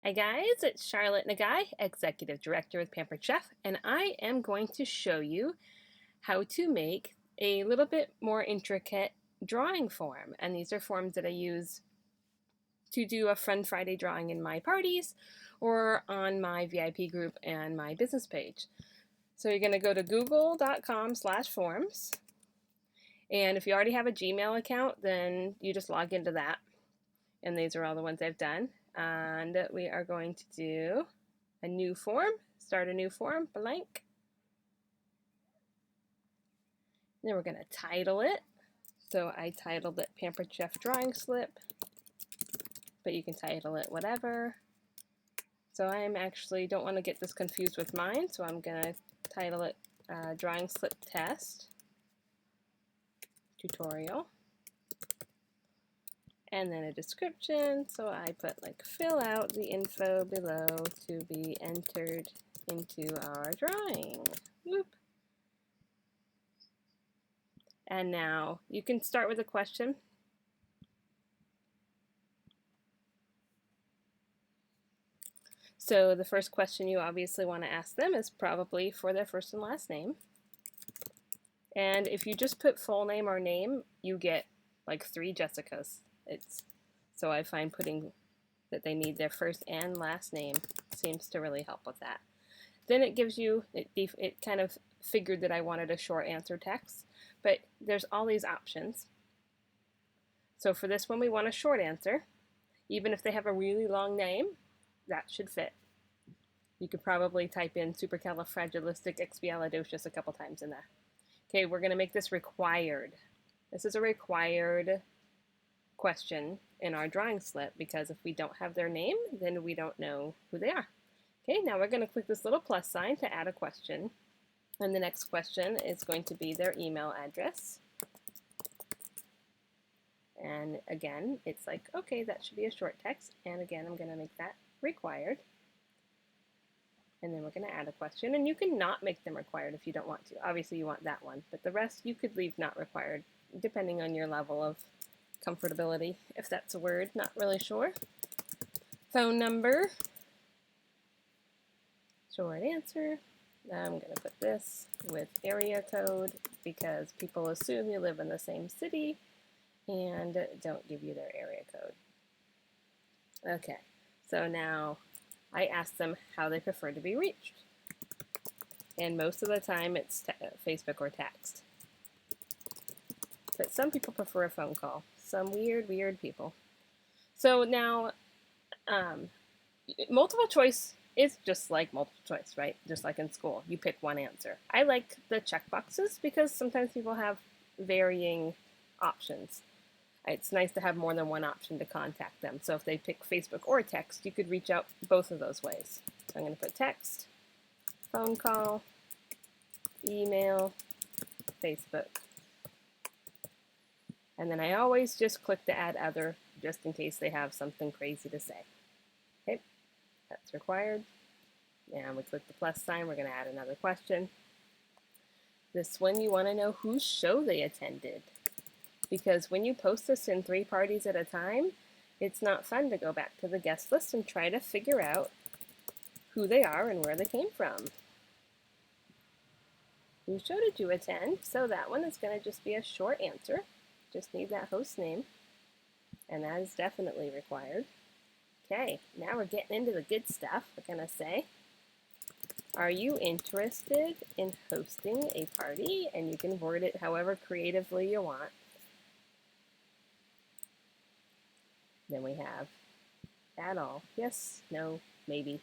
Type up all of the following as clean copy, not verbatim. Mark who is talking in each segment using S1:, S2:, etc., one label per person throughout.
S1: Hi guys, it's Charlotte Nagai, Executive Director with Pampered Chef, and I am going to show you how to make a little bit more intricate drawing form. And these are forms that I use to do a Fun Friday drawing in my parties or on my VIP group and my business page. So you're going to go to google.com/forms. And if you already have a Gmail account, then you just log into that. And these are all the ones I've done. And we are going to do a new form, start a new form, blank. Then we're going to title it. So I titled it Pampered Chef Drawing Slip, but you can title it whatever. So I don't want to get this confused with mine, so I'm going to title it Drawing Slip Test Tutorial. And then a description, so I put like fill out the info below to be entered into our drawing. Whoop. And now you can start with a question. So the first question you obviously want to ask them is probably for their first and last name. And if you just put full name or name, you get like 3 Jessicas. So I find putting that they need their first and last name seems to really help with that. Then it gives you, it kind of figured that I wanted a short answer text, but there's all these options. So for this one, we want a short answer. Even if they have a really long name, that should fit. You could probably type in supercalifragilisticexpialidocious a couple times in there. Okay, we're going to make this required. This is a required question in our drawing slip because if we don't have their name, then we don't know who they are. Okay, now we're going to click this little plus sign to add a question. And the next question is going to be their email address. And again, it's like, okay, that should be a short text. And again, I'm going to make that required. And then we're going to add a question. And you can not make them required if you don't want to. Obviously, you want that one. But the rest you could leave not required, depending on your level of comfortability, if that's a word, not really sure. Phone number. Short answer. I'm going to put this with area code because people assume you live in the same city and don't give you their area code. Okay, so now I ask them how they prefer to be reached. And most of the time it's Facebook or text. But some people prefer a phone call. Some weird people. So now, multiple choice is just like multiple choice, right? Just like in school, you pick one answer. I like the checkboxes because sometimes people have varying options. It's nice to have more than one option to contact them. So if they pick Facebook or text, you could reach out both of those ways. So I'm going to put text, phone call, email, Facebook. And then I always just click to add other just in case they have something crazy to say. Okay, that's required. And we click the plus sign, we're going to add another question. This one you want to know whose show they attended. Because when you post this in 3 parties at a time, it's not fun to go back to the guest list and try to figure out who they are and where they came from. Whose show did you attend? So that one is going to just be a short answer. Just need that host name. And that is definitely required. Okay, now we're getting into the good stuff. We're going to say, are you interested in hosting a party? And you can word it however creatively you want. Then we have at all. Yes, no, maybe.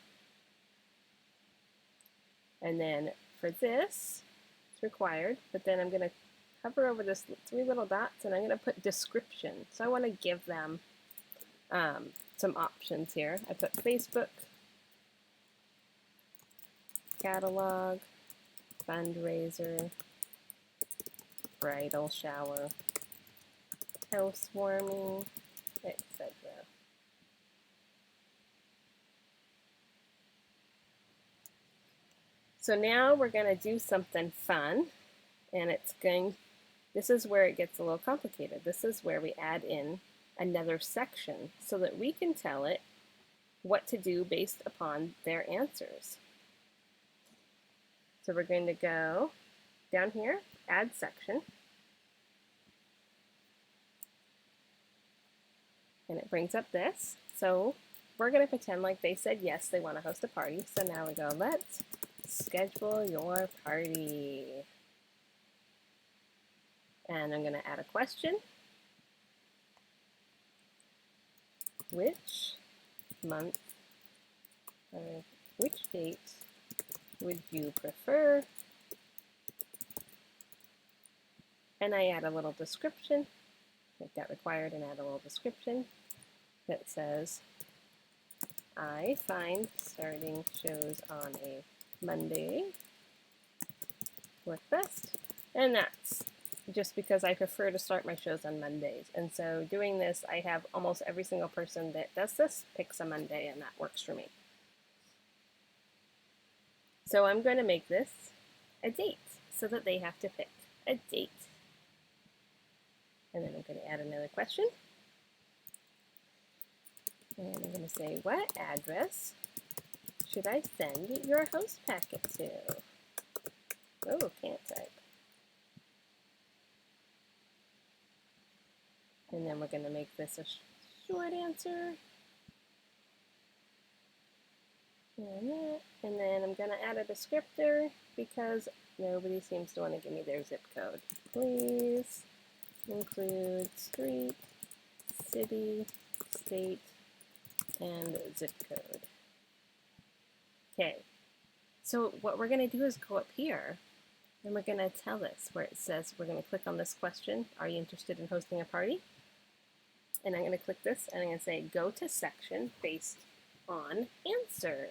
S1: And then for this, it's required, but then I'm going to hover over this 3 little dots and I'm going to put description. So I want to give them some options here. I put Facebook, catalog, fundraiser, bridal shower, housewarming, etc. So now we're going to do something fun, and this is where it gets a little complicated. This is where we add in another section so that we can tell it what to do based upon their answers. So we're going to go down here, add section, and it brings up this. So we're going to pretend like they said yes, they want to host a party. So now we go, let's schedule your party. And I'm going to add a question. Which month or which date would you prefer? And I add a little description, make that required, and add a little description that says, I find starting shows on a Monday work best. And that's just because I prefer to start my shows on Mondays. And so doing this, I have almost every single person that does this picks a Monday, and that works for me. So I'm going to make this a date so that they have to pick a date. And then I'm going to add another question. And I'm going to say, what address should I send your host packet to? Oh, can't type. And then we're going to make this a short answer. And then I'm going to add a descriptor because nobody seems to want to give me their zip code. Please include street, city, state, and zip code. Okay, so what we're going to do is go up here and we're going to tell this where it says we're going to click on this question, are you interested in hosting a party? And I'm going to click this and I'm going to say go to section based on answer.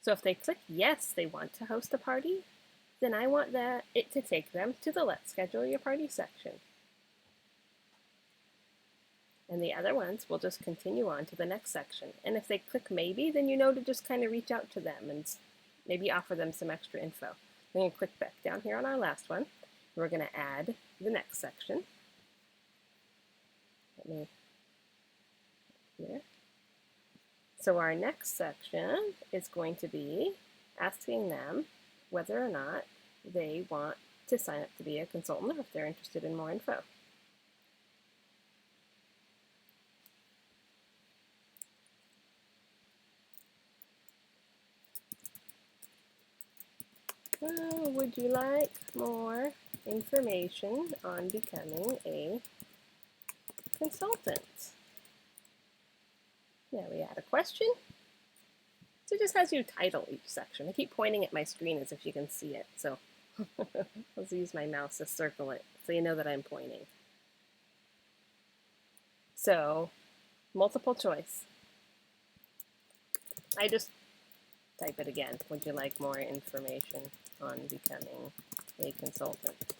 S1: So if they click yes, they want to host a party, then I want it to take them to the Let's Schedule Your Party section. And the other ones will just continue on to the next section. And if they click maybe, then you know to just kind of reach out to them and maybe offer them some extra info. We're going to click back down here on our last one. We're going to add the next section. Here. So our next section is going to be asking them whether or not they want to sign up to be a consultant or if they're interested in more info. Would you like more information on becoming a consultant? Now we add a question. So it just has you title each section. I keep pointing at my screen as if you can see it. So let's use my mouse to circle it so you know that I'm pointing. So multiple choice. I just type it again. Would you like more information on becoming a consultant?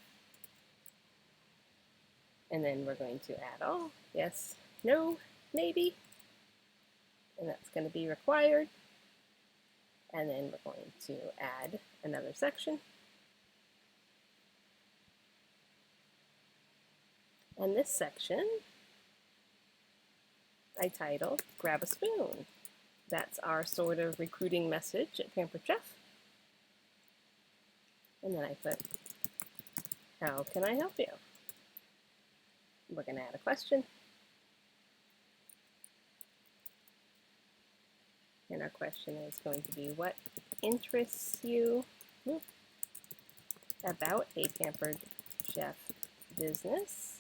S1: And then we're going to add all, yes, no, maybe. And that's going to be required. And then we're going to add another section. And this section I titled Grab a Spoon. That's our sort of recruiting message at Pampered Chef. And then I put, how can I help you? We're going to add a question. And our question is going to be, what interests you about a Pampered Chef business?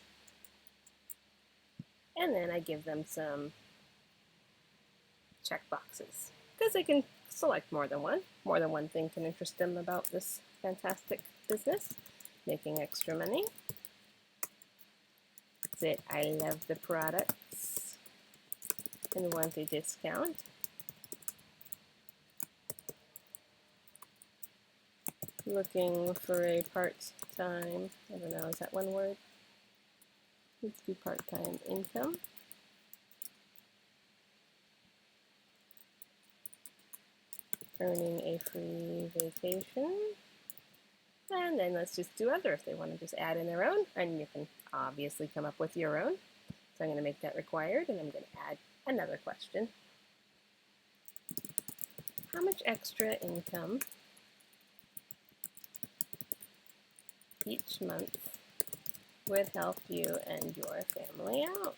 S1: And then I give them some check boxes because they can select more than one. More than one thing can interest them about this fantastic business. Making extra money. Say, I love the products and want a discount. Looking for a part-time, I don't know, is that one word? Let's do part-time income. Earning a free vacation. And then let's just do other if they want to just add in their own. And you can obviously come up with your own. So I'm going to make that required and I'm going to add another question. how much extra income each month would help you and your family out?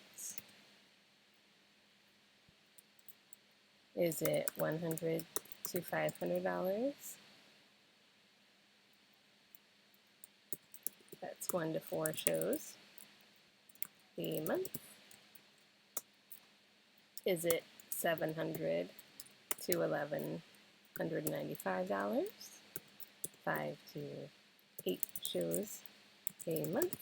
S1: Is it $100 to $500? That's 1 to 4 shows a month. Is it $700 to $1,195? 5 to 8 shows a month.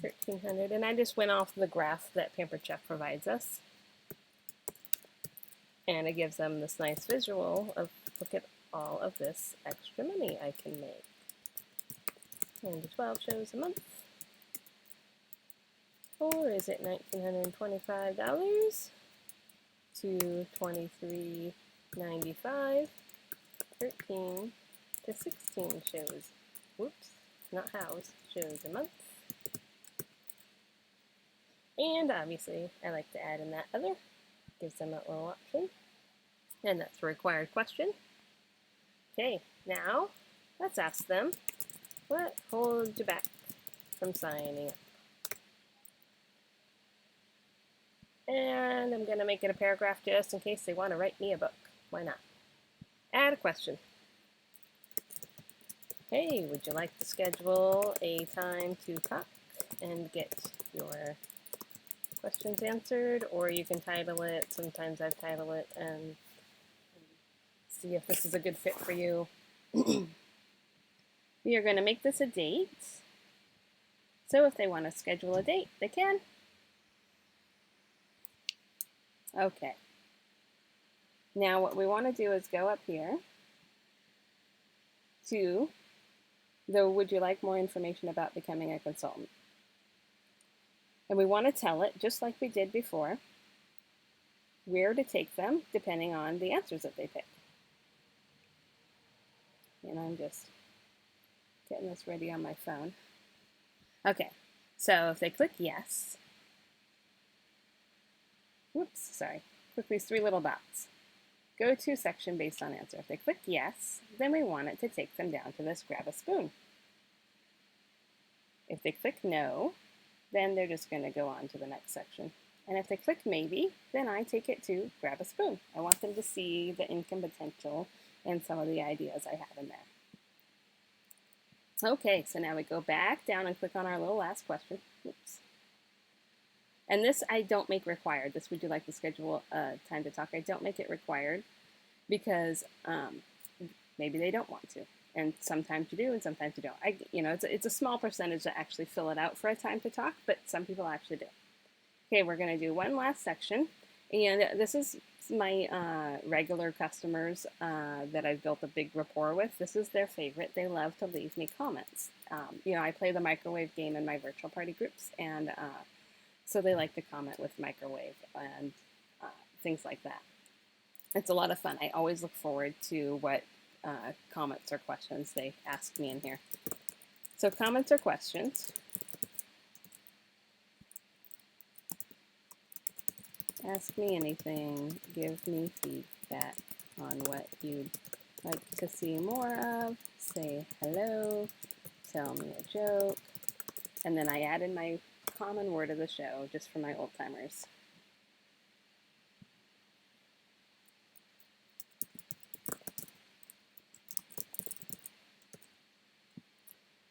S1: 1,300, and I just went off the graph that Pampered Chef provides us. And it gives them this nice visual of, look at all of this extra money I can make. 10 to 12 shows a month. Or is it $1,925 to $2,395? 13 to 16 shows. Whoops, not house, shows a month. And obviously, I like to add in that other. Gives them a little option. And that's a required question. Okay, now let's ask them, what holds you back from signing up? And I'm going to make it a paragraph just in case they want to write me a book. Why not? Add a question. Hey, would you like to schedule a time to talk and get your questions answered? Or you can title it, sometimes I've titled it, and see if this is a good fit for you. We are going to make this a date. So if they want to schedule a date, they can. Okay. Now what we want to do is go up here to the would you like more information about becoming a consultant? And we want to tell it, just like we did before, where to take them depending on the answers that they pick. And I'm just getting this ready on my phone. Okay, so if they click yes, whoops, sorry, click these 3 little dots. Go to section based on answer. If they click yes, then we want it to take them down to this grab a spoon. If they click no, then they're just going to go on to the next section. And if they click maybe, then I take it to grab a spoon. I want them to see the income potential and some of the ideas I have in there. Okay, so now we go back down and click on our little last question. Oops. And this I don't make required. This would you like to schedule a time to talk? I don't make it required because maybe they don't want to. And sometimes you do and sometimes you don't. It's a small percentage that actually fill it out for a time to talk, but some people actually do. Okay, we're going to do one last section. And this is my regular customers that I've built a big rapport with. This is their favorite. They love to leave me comments. I play the microwave game in my virtual party groups, and so they like to comment with microwave and things like that. It's a lot of fun. I always look forward to what comments or questions they ask me in here. So comments or questions. Ask me anything. Give me feedback on what you'd like to see more of. Say hello. Tell me a joke. And then I add in my common word of the show just for my old timers.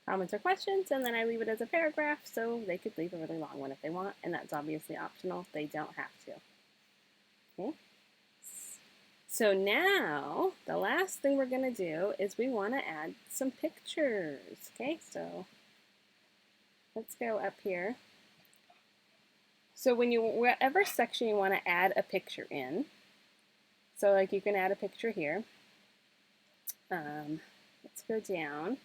S1: Comments or questions, and then I leave it as a paragraph, so they could leave a really long one if they want, and that's obviously optional. They don't have to. Okay? So now, the last thing we're going to do is we want to add some pictures. Okay, so let's go up here. So whatever section you want to add a picture in, so like you can add a picture here. Let's go down.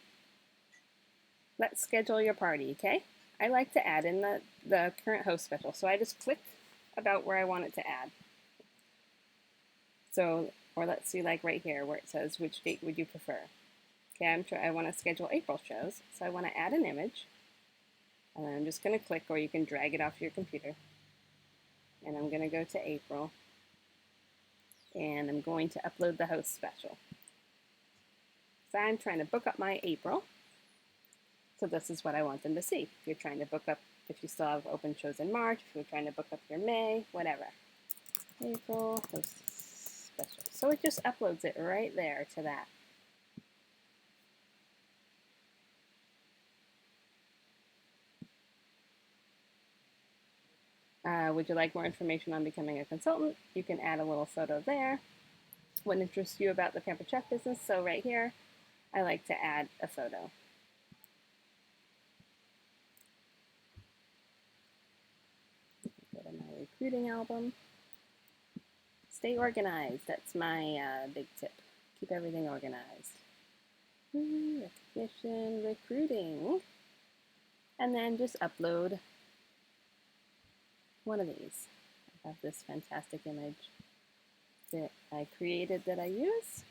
S1: Let's schedule your party, okay? I like to add in the current host special, so I just click about where I want it to add. So, or let's see, like right here where it says which date would you prefer. Okay, I want to schedule April shows, so I want to add an image, and then I'm just going to click, or you can drag it off your computer, and I'm going to go to April. and I'm going to upload the host special. So I'm trying to book up my April. So this is what I want them to see. If you're trying to book up, if you still have open shows in March, if you're trying to book up your May, whatever. April host special. So it just uploads it right there to that. Would you like more information on becoming a consultant? You can add a little photo there. What interests you about the Pampered Chef business? So right here, I like to add a photo. Go to my recruiting album. Stay organized. That's my big tip. Keep everything organized. Recognition, recruiting. And then just upload one of these. I have this fantastic image that I created that I use.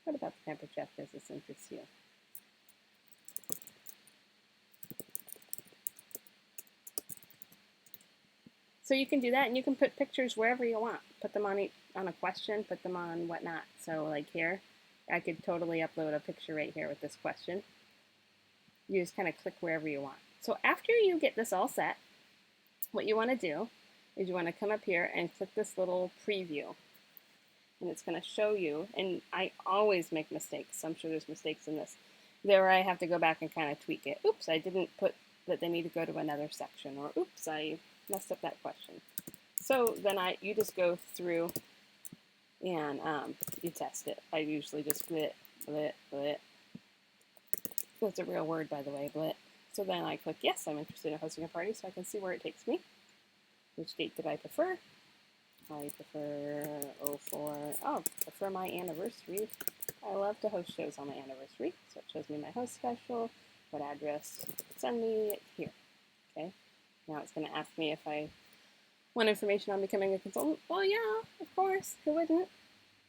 S1: What about the Pampered Chef business interests you? So you can do that, and you can put pictures wherever you want. Put them on a question, put them on whatnot. So like here, I could totally upload a picture right here with this question. You just kind of click wherever you want. So after you get this all set, what you want to do is you want to come up here and click this little preview. And it's going to show you, and I always make mistakes, so I'm sure there's mistakes in this. There I have to go back and kind of tweak it. Oops, I didn't put that they need to go to another section, or oops, I messed up that question. So then you just go through and you test it. I usually just blit. That's a real word, by the way, blit. So then I click yes, I'm interested in hosting a party, so I can see where it takes me. Which date did I prefer? I prefer 04. Oh, prefer my anniversary. I love to host shows on my anniversary. So it shows me my host special, what address send me here. Okay. Now it's going to ask me if I want information on becoming a consultant. Well, yeah, of course. Who wouldn't?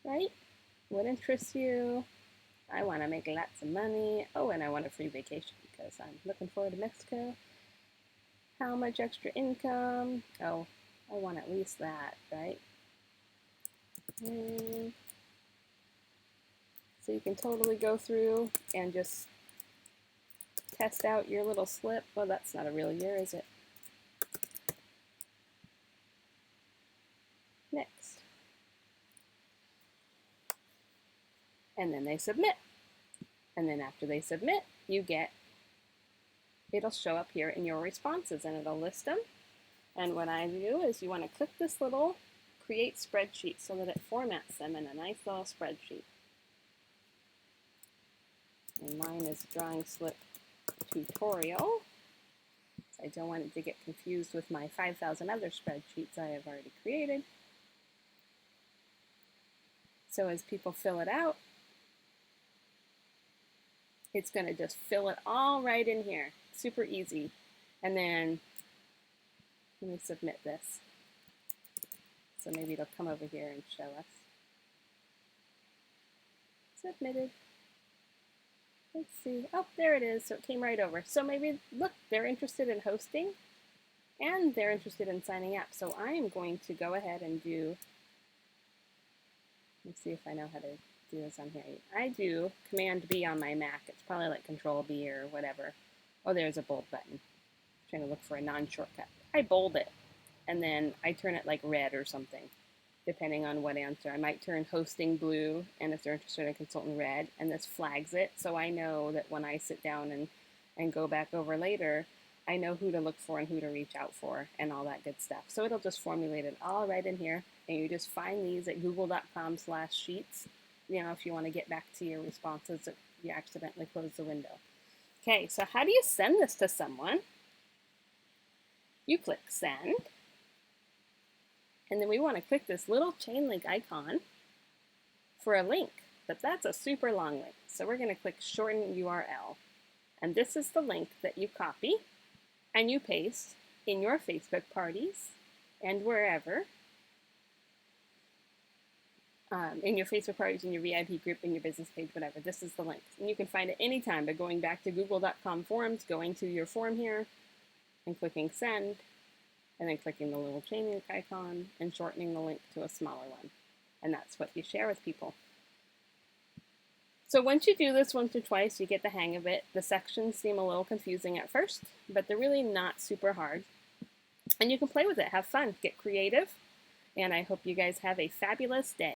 S1: Right? What interests you? I want to make lots of money. Oh, and I want a free vacation because I'm looking forward to Mexico. How much extra income? Oh, I want at least that, right? And so you can totally go through and just test out your little slip. Well, that's not a real year, is it? Next. And then they submit. And then after they submit, it'll show up here in your responses and it'll list them. And what I do is you want to click this little create spreadsheet so that it formats them in a nice little spreadsheet. And mine is drawing slip tutorial. So I don't want it to get confused with my 5,000 other spreadsheets I have already created. So as people fill it out, it's going to just fill it all right in here. Super easy. And then let me submit this. So maybe it'll come over here and show us. Submitted. Let's see. Oh, there it is. So it came right over. So maybe, look, they're interested in hosting and they're interested in signing up. So I am going to go ahead and do, let's see if I know how to do this on here. I do Command B on my Mac. It's probably like Control B or whatever. Oh, there's a bold button. I'm trying to look for a non-shortcut. I bold it and then I turn it like red or something, depending on what answer. I might turn hosting blue, and if they're interested in consultant red, and this flags it, so I know that when I sit down and go back over later, I know who to look for and who to reach out for and all that good stuff. So it'll just formulate it all right in here, and you just find these at google.com/sheets, you know, if you want to get back to your responses if you accidentally close the window. Okay, so how do you send this to someone? You click send. And then we want to click this little chain link icon for a link, but that's a super long link. So we're going to click shorten URL. And this is the link that you copy and you paste in your Facebook parties and wherever, in your Facebook parties, in your VIP group, in your business page, whatever. This is the link. And you can find it anytime by going back to google.com forums, going to your form here and clicking send. and then clicking the little chain link icon and shortening the link to a smaller one. And that's what you share with people. So once you do this once or twice, you get the hang of it. The sections seem a little confusing at first, but they're really not super hard. And you can play with it, have fun, get creative, and I hope you guys have a fabulous day.